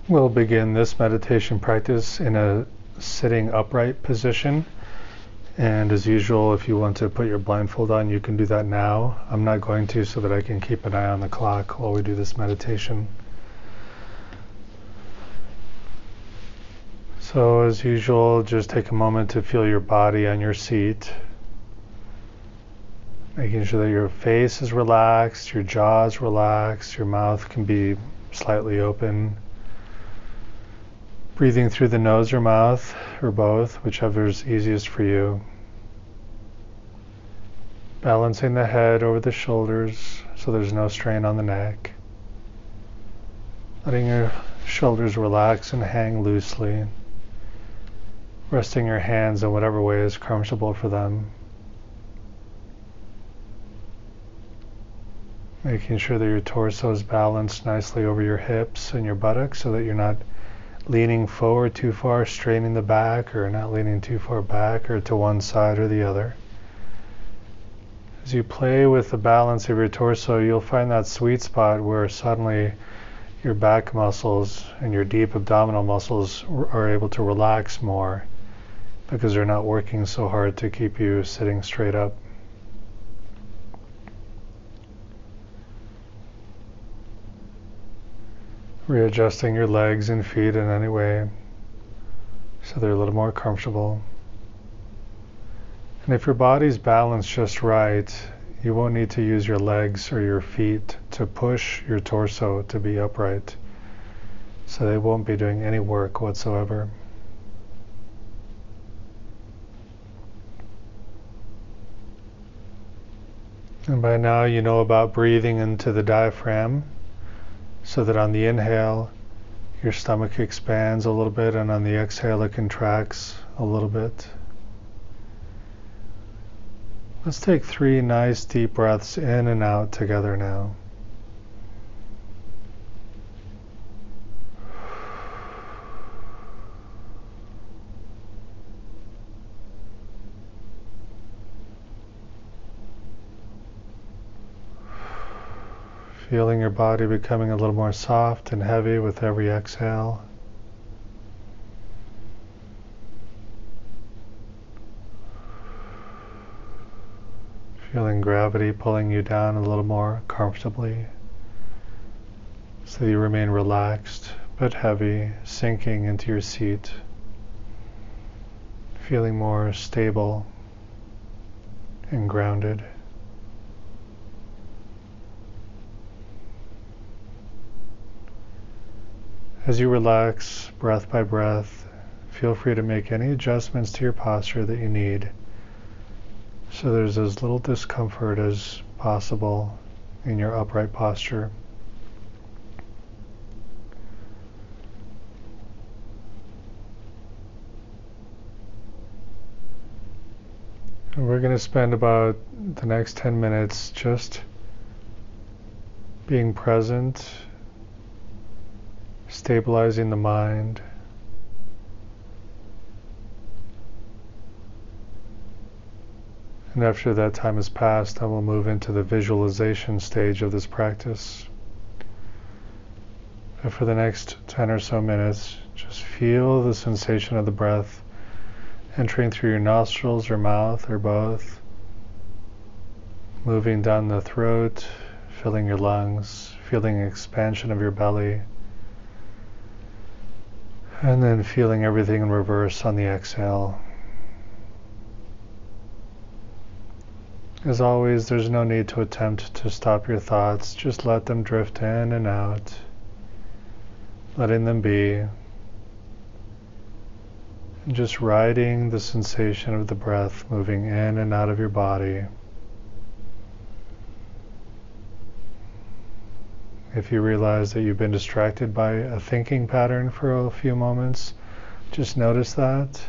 We'll begin this meditation practice in a sitting upright position. And as usual, if you want to put your blindfold on, you can do that now. I'm not going to, so that I can keep an eye on the clock while we do this meditation. So as usual, just take a moment to feel your body on your seat. Making sure that your face is relaxed, your jaw is relaxed, your mouth can be slightly open. Breathing through the nose or mouth, or both, whichever's easiest for you. Balancing the head over the shoulders so there's no strain on the neck. Letting your shoulders relax and hang loosely. Resting your hands in whatever way is comfortable for them. Making sure that your torso is balanced nicely over your hips and your buttocks so that you're not leaning forward too far, straining the back, or not leaning too far back or to one side or the other. As you play with the balance of your torso, you'll find that sweet spot where suddenly your back muscles and your deep abdominal muscles are able to relax more because they're not working so hard to keep you sitting straight up. Readjusting your legs and feet in any way so they're a little more comfortable. And if your body's balanced just right, you won't need to use your legs or your feet to push your torso to be upright. So they won't be doing any work whatsoever. And by now you know about breathing into the diaphragm, so that on the inhale, your stomach expands a little bit, and on the exhale, it contracts a little bit. Let's take 3 nice deep breaths in and out together now. Feeling your body becoming a little more soft and heavy with every exhale. Feeling gravity pulling you down a little more comfortably, so you remain relaxed but heavy, sinking into your seat. Feeling more stable and grounded. As you relax breath by breath, feel free to make any adjustments to your posture that you need, so there's as little discomfort as possible in your upright posture. And we're going to spend about the next 10 minutes just being present, stabilizing the mind, and after that time has passed, I will move into the visualization stage of this practice. But for the next 10 or so minutes, just feel the sensation of the breath entering through your nostrils or mouth or both, moving down the throat, filling your lungs, feeling expansion of your belly, and then feeling everything in reverse on the exhale. As always, there's no need to attempt to stop your thoughts. Just let them drift in and out, letting them be, and just riding the sensation of the breath moving in and out of your body. If you realize that you've been distracted by a thinking pattern for a few moments, just notice that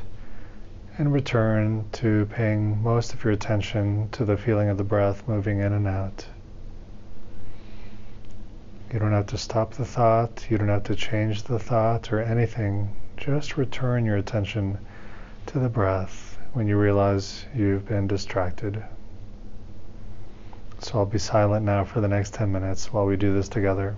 and return to paying most of your attention to the feeling of the breath moving in and out. You don't have to stop the thought, you don't have to change the thought or anything. Just return your attention to the breath when you realize you've been distracted. So I'll be silent now for the next 10 minutes while we do this together.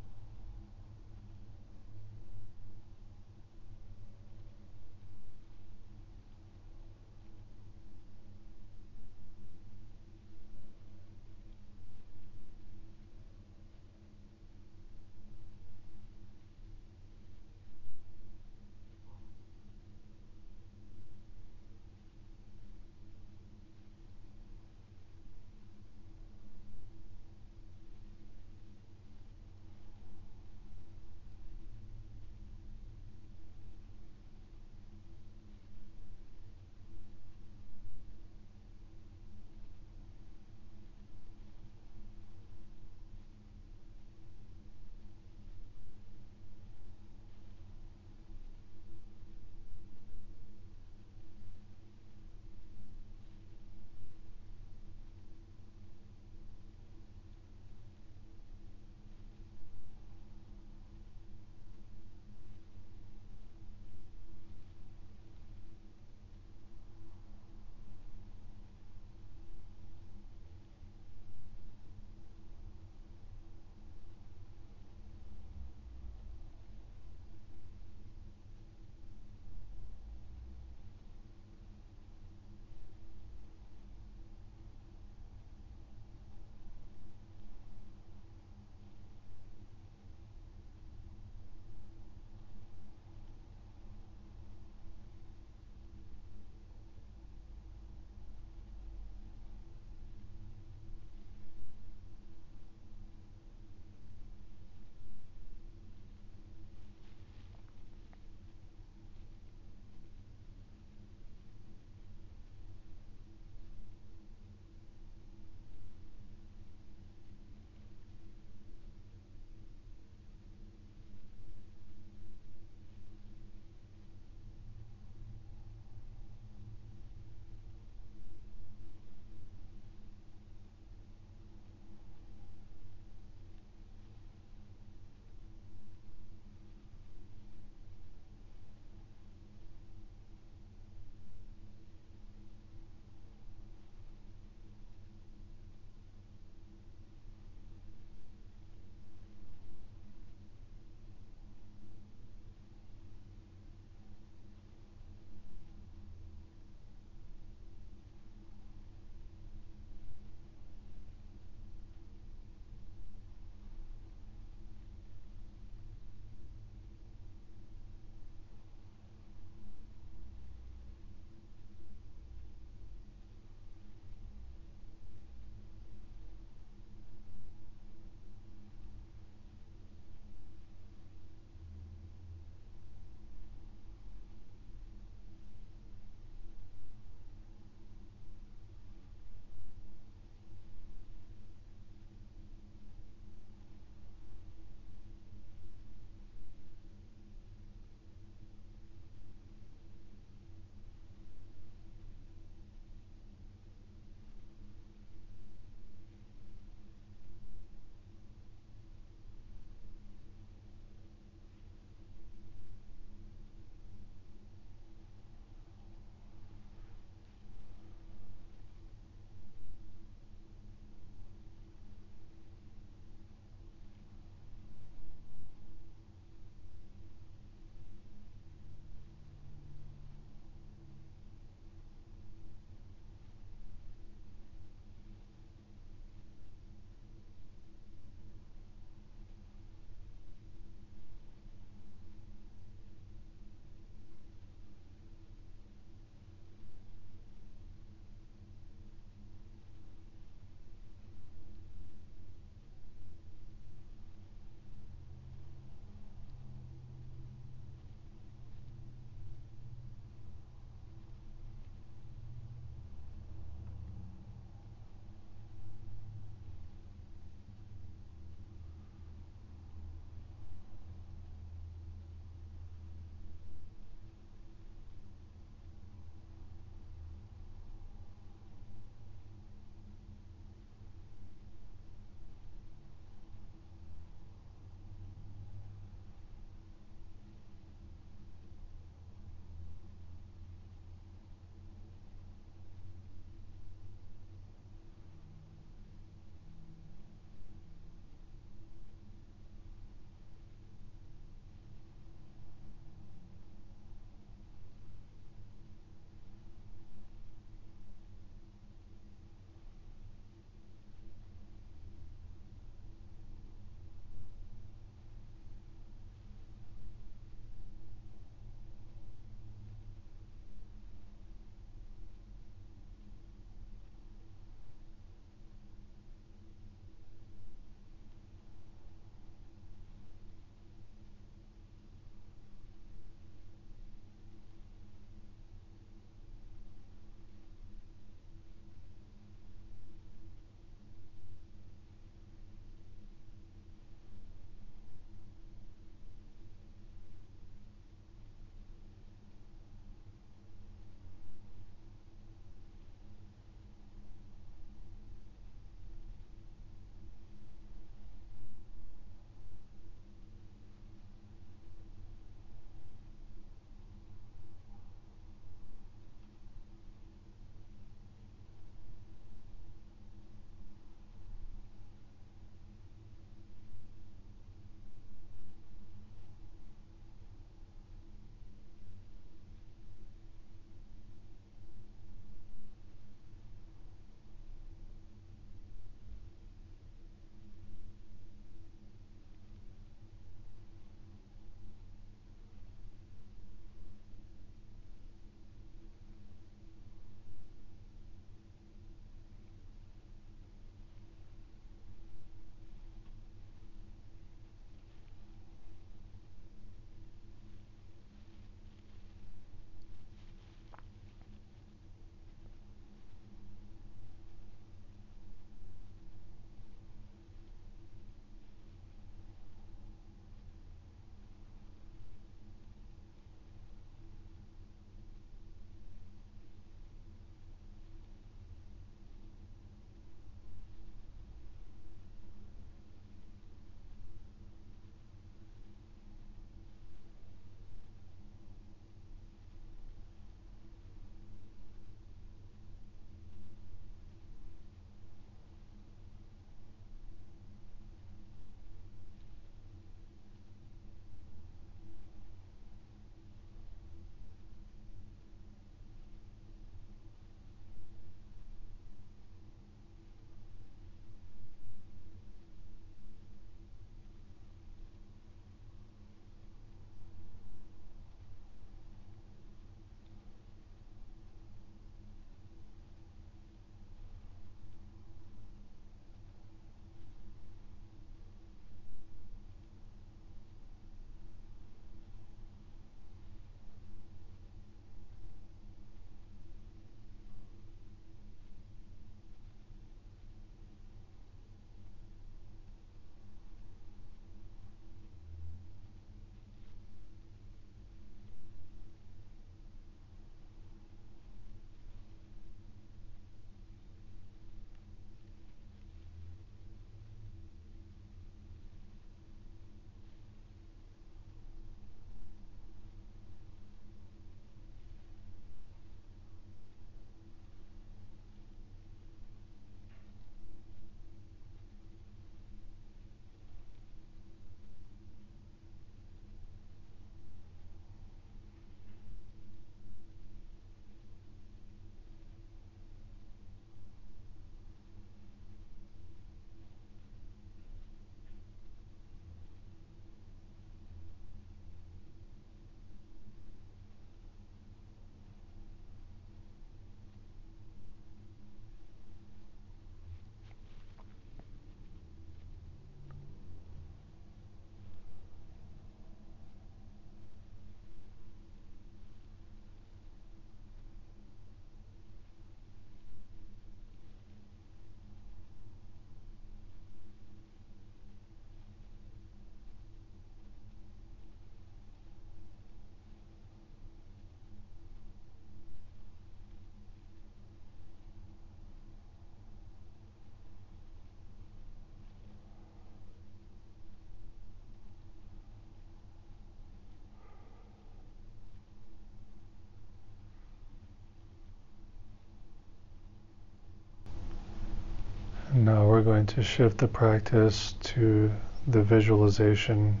we're going to shift the practice to the visualization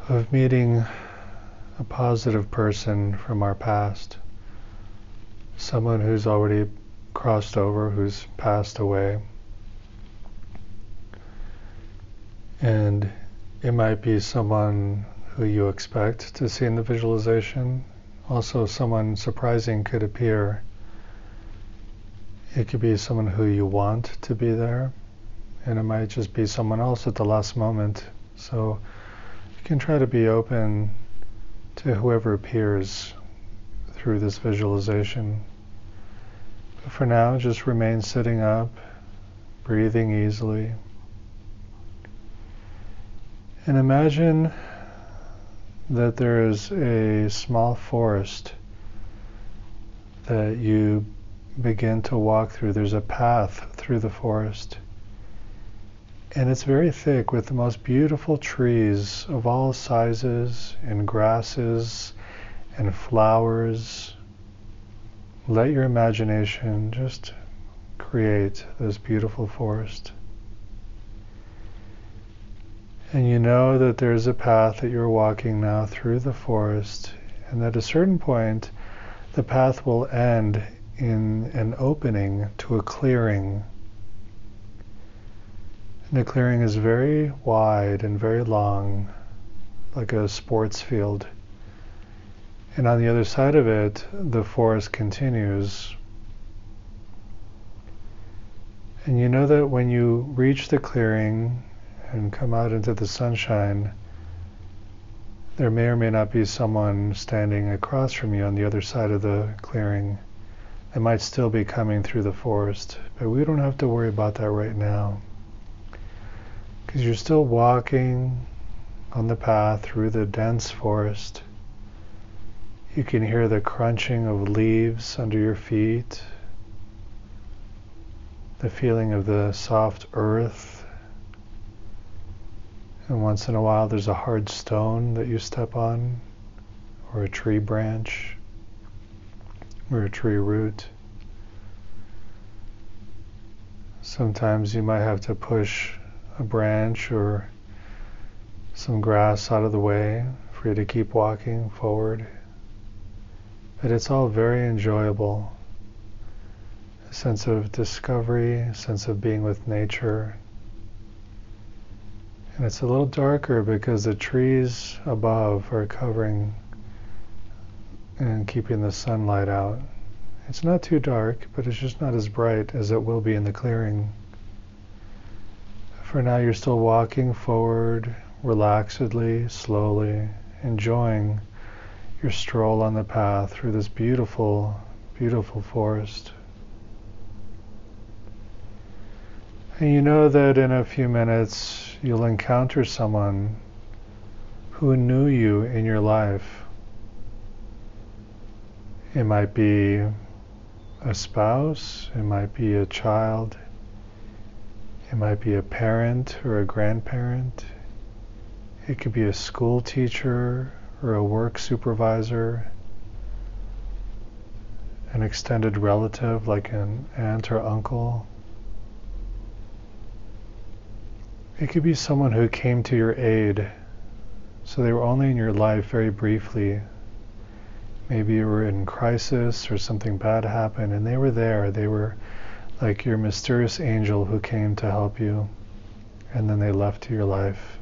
of meeting a positive person from our past, someone who's already crossed over, who's passed away. And it might be someone who you expect to see in the visualization. Also, someone surprising could appear. It could be someone who you want to be there, and it might just be someone else at the last moment. So you can try to be open to whoever appears through this visualization. But for now, just remain sitting up, breathing easily. And imagine that there is a small forest that you begin to walk through. There's a path through the forest. And it's very thick with the most beautiful trees of all sizes and grasses and flowers. Let your imagination just create this beautiful forest. And you know that there's a path that you're walking now through the forest, and at a certain point, the path will end in an opening to a clearing. And the clearing is very wide and very long, like a sports field. And on the other side of it, the forest continues. And you know that when you reach the clearing and come out into the sunshine, there may or may not be someone standing across from you on the other side of the clearing. They might still be coming through the forest, but we don't have to worry about that right now, because you're still walking on the path through the dense forest. You can hear the crunching of leaves under your feet, the feeling of the soft earth. And once in a while there's a hard stone that you step on, or a tree branch, or a tree root. Sometimes you might have to push a branch or some grass out of the way for you to keep walking forward. But it's all very enjoyable. A sense of discovery, a sense of being with nature. And it's a little darker because the trees above are covering and keeping the sunlight out. It's not too dark, but it's just not as bright as it will be in the clearing. For now, you're still walking forward, relaxedly, slowly, enjoying your stroll on the path through this beautiful, beautiful forest. And you know that in a few minutes you'll encounter someone who knew you in your life. It might be a spouse, it might be a child, it might be a parent or a grandparent. It could be a school teacher or a work supervisor, an extended relative like an aunt or uncle. It could be someone who came to your aid, so they were only in your life very briefly. Maybe you were in crisis or something bad happened and they were there. They were like your mysterious angel who came to help you, and then they left your life.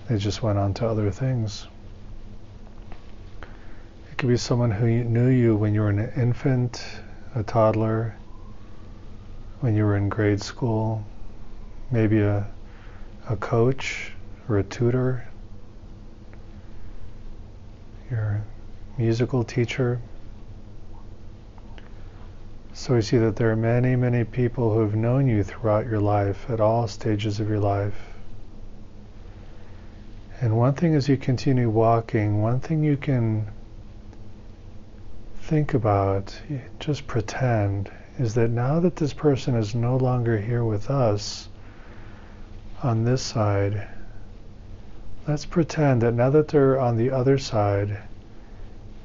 They just went on to other things. It could be someone who knew you when you were an infant, a toddler, when you were in grade school. Maybe a coach or a tutor, your musical teacher. So we see that there are many, many people who have known you throughout your life, at all stages of your life. And one thing as you continue walking, one thing you can think about, just pretend, is that now that this person is no longer here with us, on this side, let's pretend that now that they're on the other side,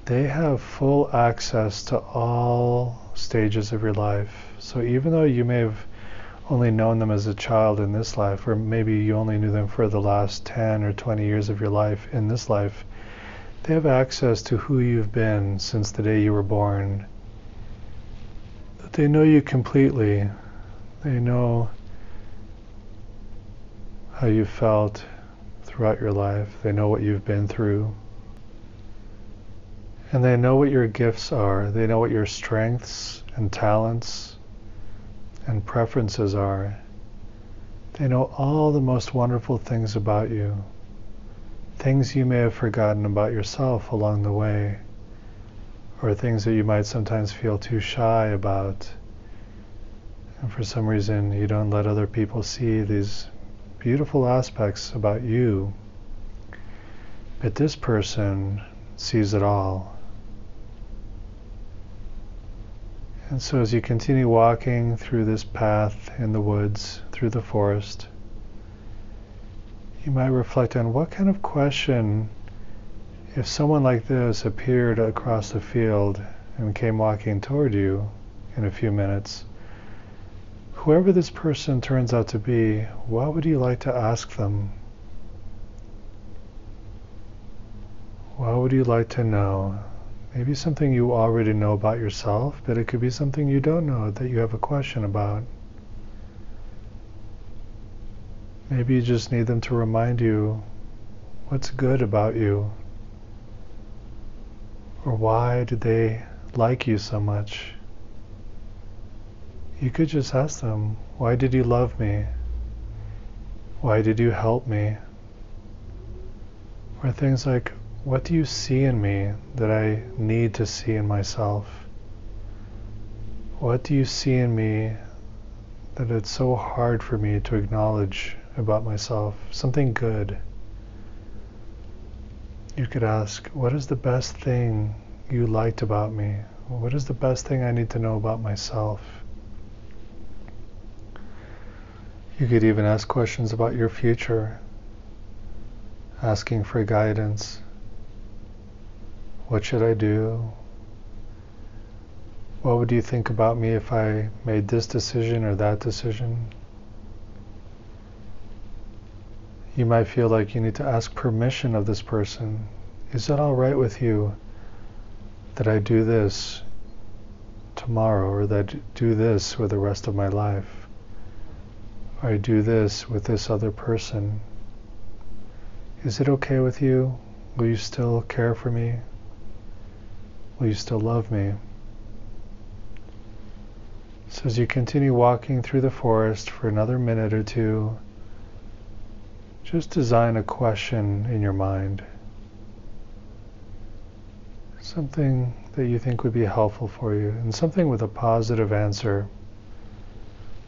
they have full access to all stages of your life. So even though you may have only known them as a child in this life, or maybe you only knew them for the last 10 or 20 years of your life in this life, they have access to who you've been since the day you were born. They know you completely. They know how you felt throughout your life. They know what you've been through. And they know what your gifts are. They know what your strengths and talents and preferences are. They know all the most wonderful things about you. Things you may have forgotten about yourself along the way, or things that you might sometimes feel too shy about. And for some reason you don't let other people see these beautiful aspects about you. But this person sees it all. And so as you continue walking through this path in the woods, through the forest, you might reflect on what kind of question, if someone like this appeared across the field and came walking toward you in a few minutes, whoever this person turns out to be, what would you like to ask them? What would you like to know? Maybe something you already know about yourself, but it could be something you don't know that you have a question about. Maybe you just need them to remind you what's good about you, or why do they like you so much. You could just ask them, why did you love me? Why did you help me? Or things like, what do you see in me that I need to see in myself? What do you see in me that it's so hard for me to acknowledge about myself? Something good. You could ask, what is the best thing you liked about me? What is the best thing I need to know about myself? You could even ask questions about your future, asking for guidance. What should I do? What would you think about me if I made this decision or that decision? You might feel like you need to ask permission of this person. Is it all right with you that I do this tomorrow, or that I do this with the rest of my life? Or I do this with this other person? Is it okay with you? Will you still care for me? Will you still love me? So as you continue walking through the forest for another minute or two, just design a question in your mind. Something that you think would be helpful for you, and something with a positive answer.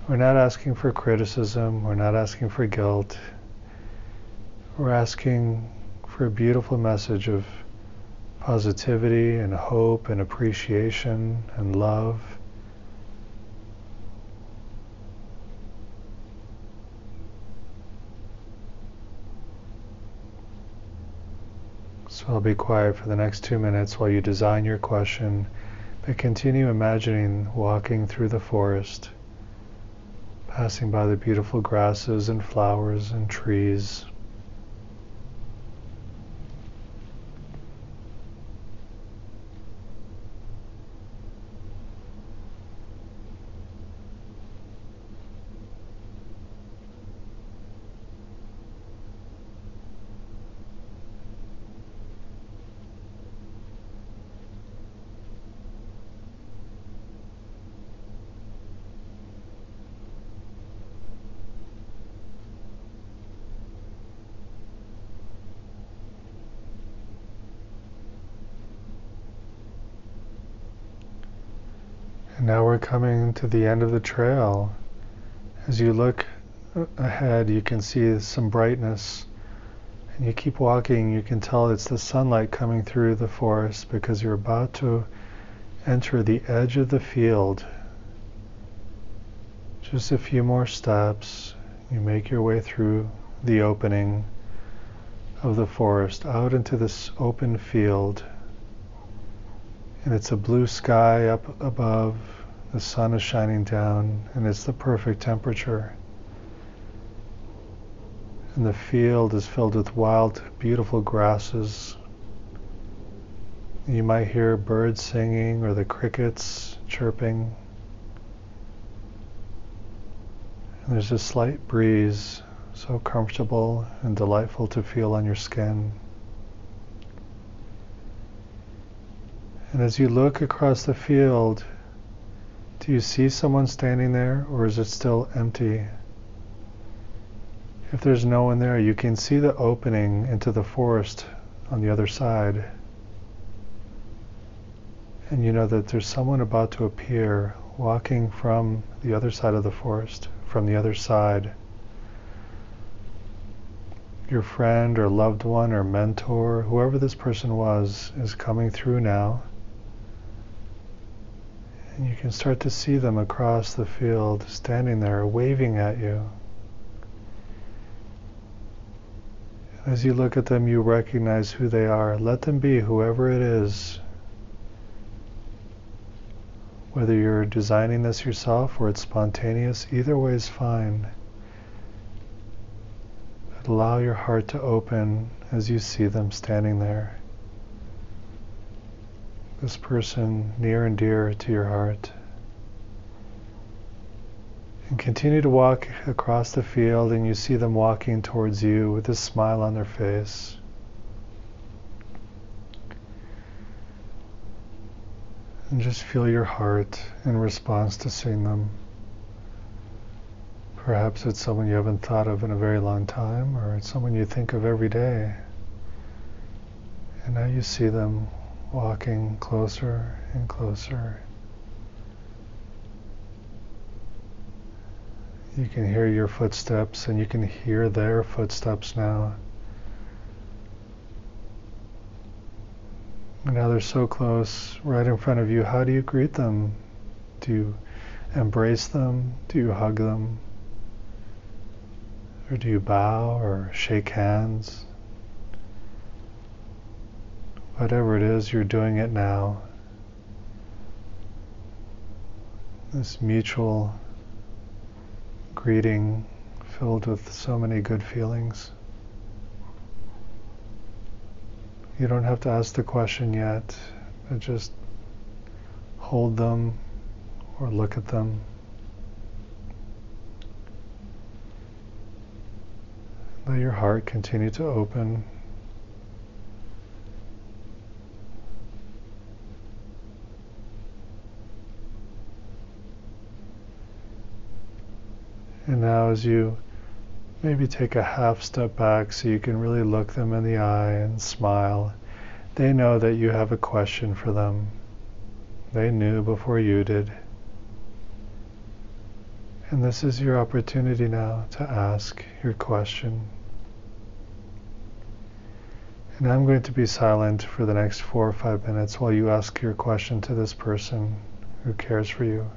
We're not asking for criticism, we're not asking for guilt. We're asking for a beautiful message of positivity and hope and appreciation and love. So I'll be quiet for the next 2 minutes while you design your question, but continue imagining walking through the forest, passing by the beautiful grasses and flowers and trees. And now we're coming to the end of the trail. As you look ahead, you can see some brightness. And you keep walking, you can tell it's the sunlight coming through the forest because you're about to enter the edge of the field. Just a few more steps, you make your way through the opening of the forest out into this open field. And it's a blue sky up above, the sun is shining down, and it's the perfect temperature. And the field is filled with wild, beautiful grasses. You might hear birds singing or the crickets chirping. And there's a slight breeze, so comfortable and delightful to feel on your skin. And as you look across the field, do you see someone standing there, or is it still empty? If there's no one there, you can see the opening into the forest on the other side. And you know that there's someone about to appear, walking from the other side of the forest, from the other side. Your friend or loved one or mentor, whoever this person was, is coming through now. And you can start to see them across the field, standing there, waving at you. As you look at them, you recognize who they are. Let them be whoever it is. Whether you're designing this yourself or it's spontaneous, either way is fine. But allow your heart to open as you see them standing there. This person near and dear to your heart. And continue to walk across the field, and you see them walking towards you with a smile on their face. And just feel your heart in response to seeing them. Perhaps it's someone you haven't thought of in a very long time, or it's someone you think of every day. And now you see them walking closer and closer. You can hear your footsteps, and you can hear their footsteps now. And now they're so close, right in front of you. How do you greet them? Do you embrace them? Do you hug them? Or do you bow or shake hands? Whatever it is, you're doing it now. This mutual greeting filled with so many good feelings. You don't have to ask the question yet, but just hold them or look at them. Let your heart continue to open. And now as you maybe take a half step back so you can really look them in the eye and smile, they know that you have a question for them. They knew before you did. And this is your opportunity now to ask your question. And I'm going to be silent for the next 4 or 5 minutes while you ask your question to this person who cares for you.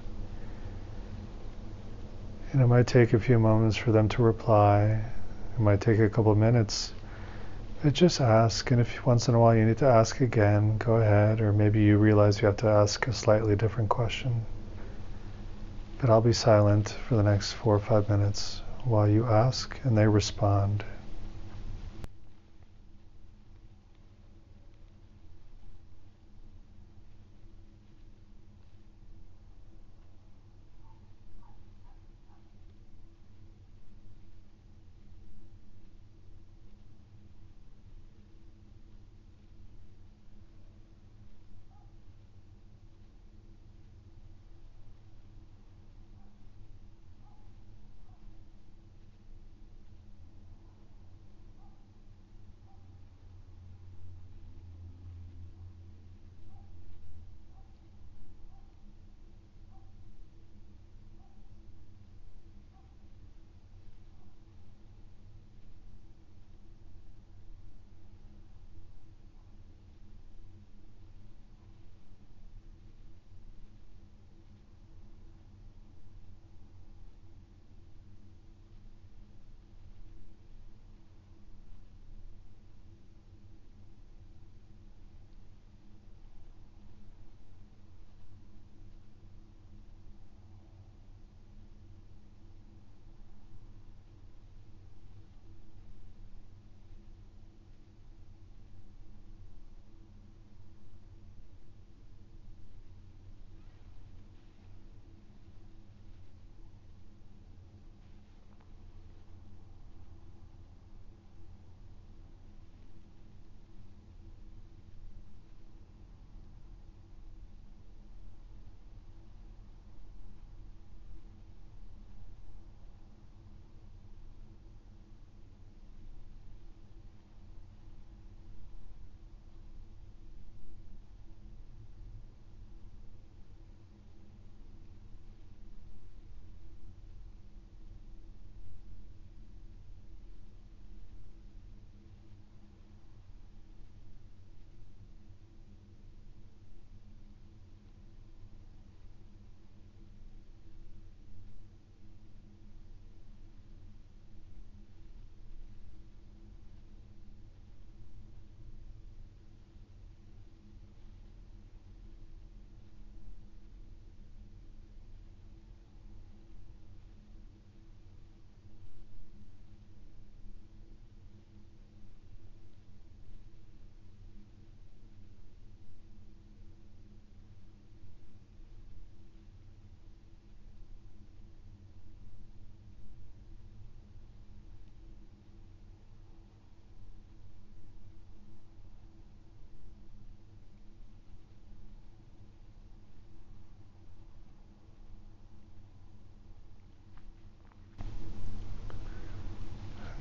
And it might take a few moments for them to reply. It might take a couple of minutes. But just ask, and if once in a while you need to ask again, go ahead, or maybe you realize you have to ask a slightly different question. But I'll be silent for the next 4 or 5 minutes while you ask and they respond.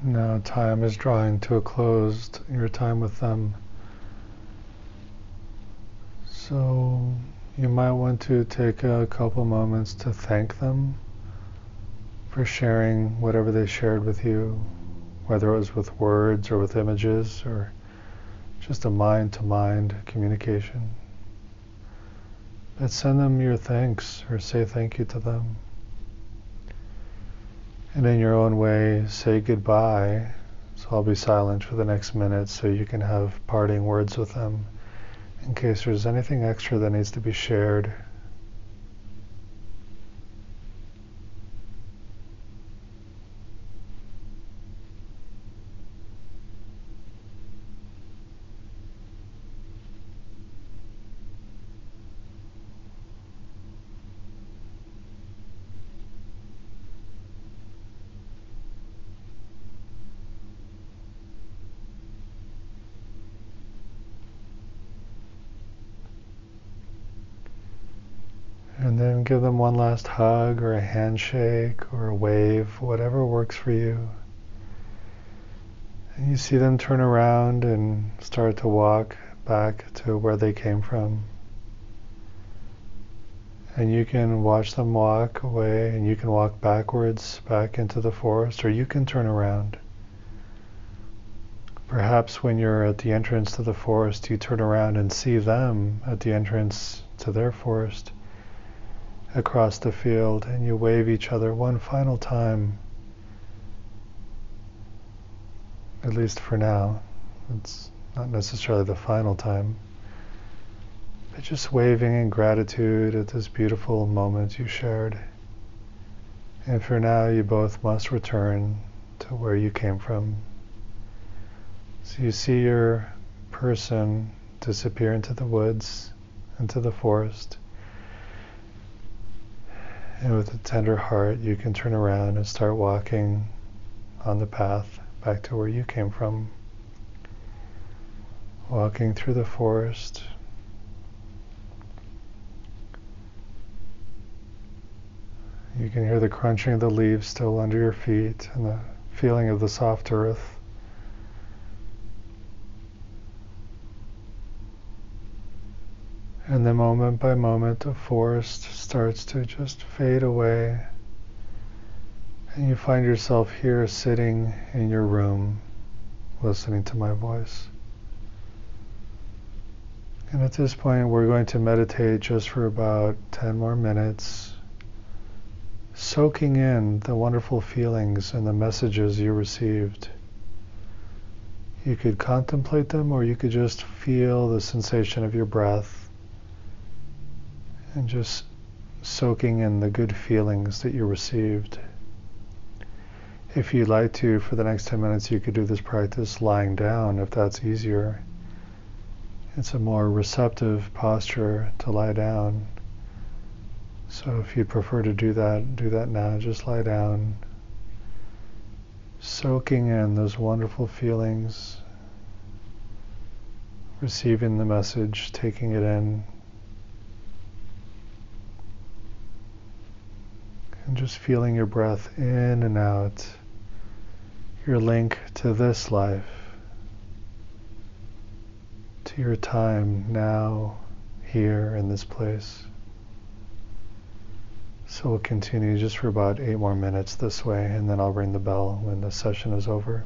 Now time is drawing to a close, your time with them. So you might want to take a couple moments to thank them for sharing whatever they shared with you, whether it was with words or with images or just a mind-to-mind communication. But send them your thanks or say thank you to them. And in your own way, say goodbye. So I'll be silent for the next minute so you can have parting words with them in case there's anything extra that needs to be shared. And then give them one last hug or a handshake or a wave, whatever works for you. And you see them turn around and start to walk back to where they came from. And you can watch them walk away, and you can walk backwards back into the forest, or you can turn around. Perhaps when you're at the entrance to the forest, you turn around and see them at the entrance to their forest across the field, and you wave each other one final time, at least for now. It's not necessarily the final time, but just waving in gratitude at this beautiful moment you shared. And for now, you both must return to where you came from. So you see your person disappear into the woods, into the forest. And with a tender heart, you can turn around and start walking on the path back to where you came from. Walking through the forest. You can hear the crunching of the leaves still under your feet and the feeling of the soft earth. And then moment by moment, the forest starts to just fade away. And you find yourself here sitting in your room, listening to my voice. And at this point, we're going to meditate just for about 10 more minutes, soaking in the wonderful feelings and the messages you received. You could contemplate them, or you could just feel the sensation of your breath and just soaking in the good feelings that you received. If you'd like to, for the next 10 minutes, you could do this practice lying down if that's easier. It's a more receptive posture to lie down. So if you'd prefer to do that now. Just lie down, soaking in those wonderful feelings, receiving the message, taking it in, and just feeling your breath in and out, your link to this life, to your time now, here in this place. So we'll continue just for about 8 more minutes this way, and then I'll ring the bell when the session is over.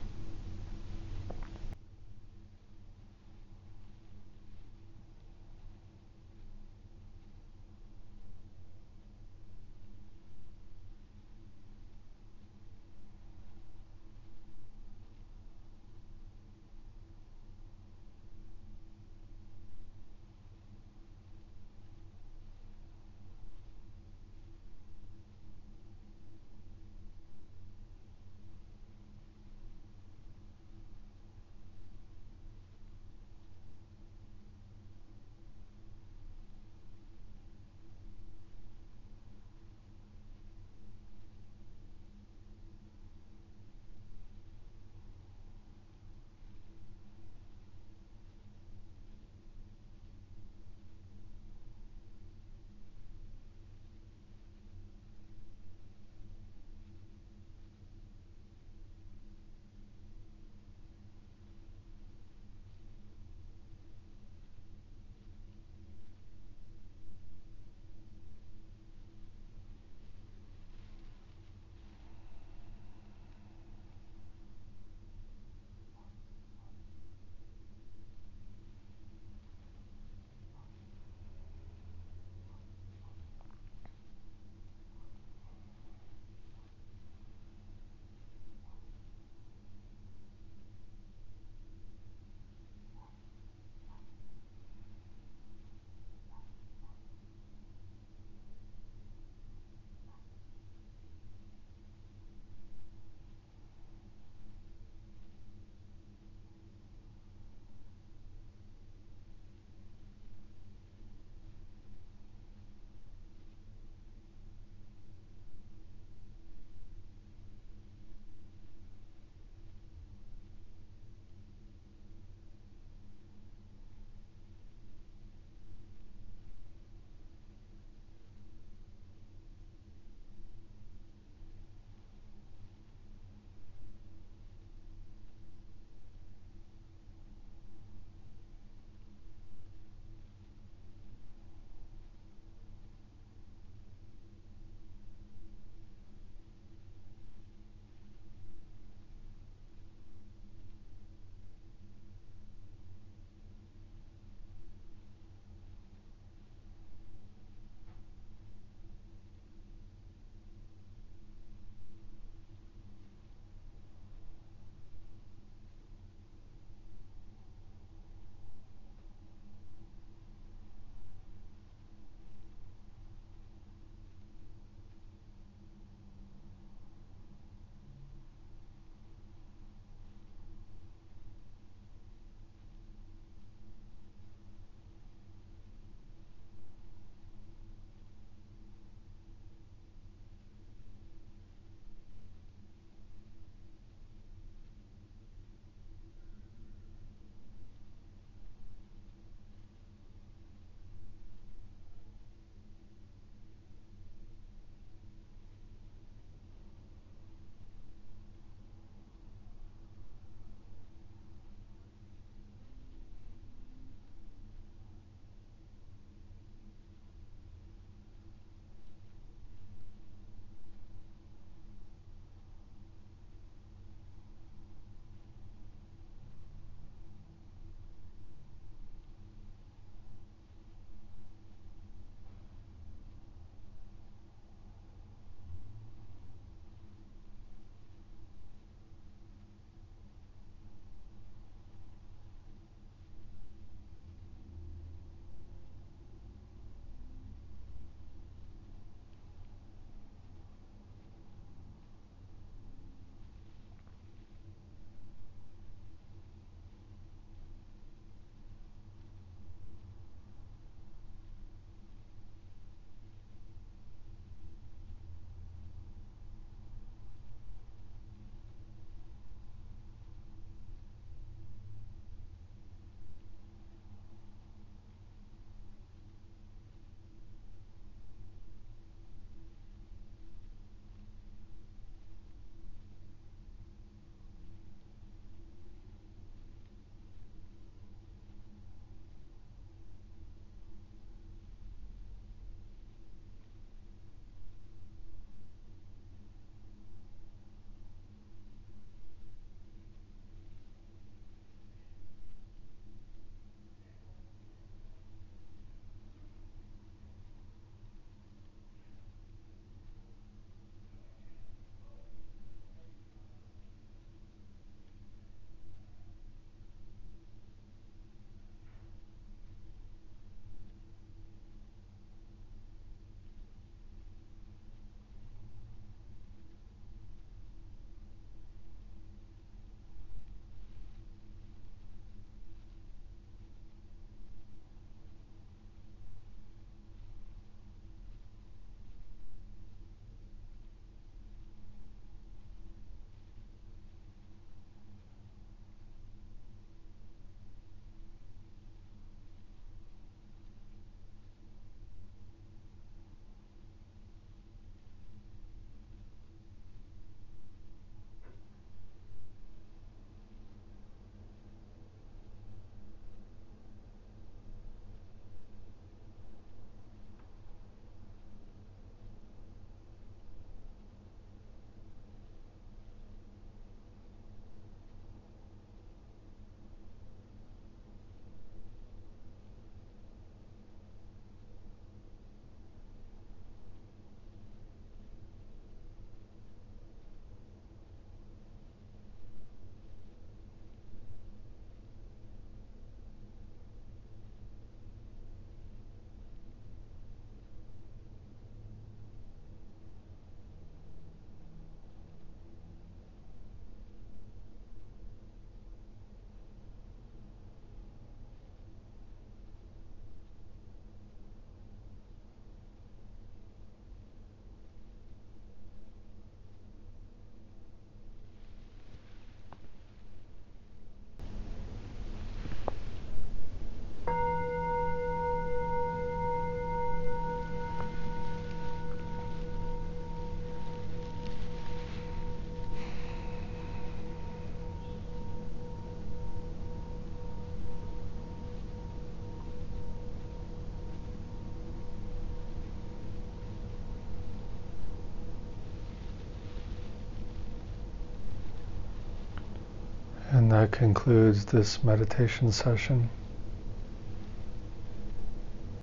And that concludes this meditation session.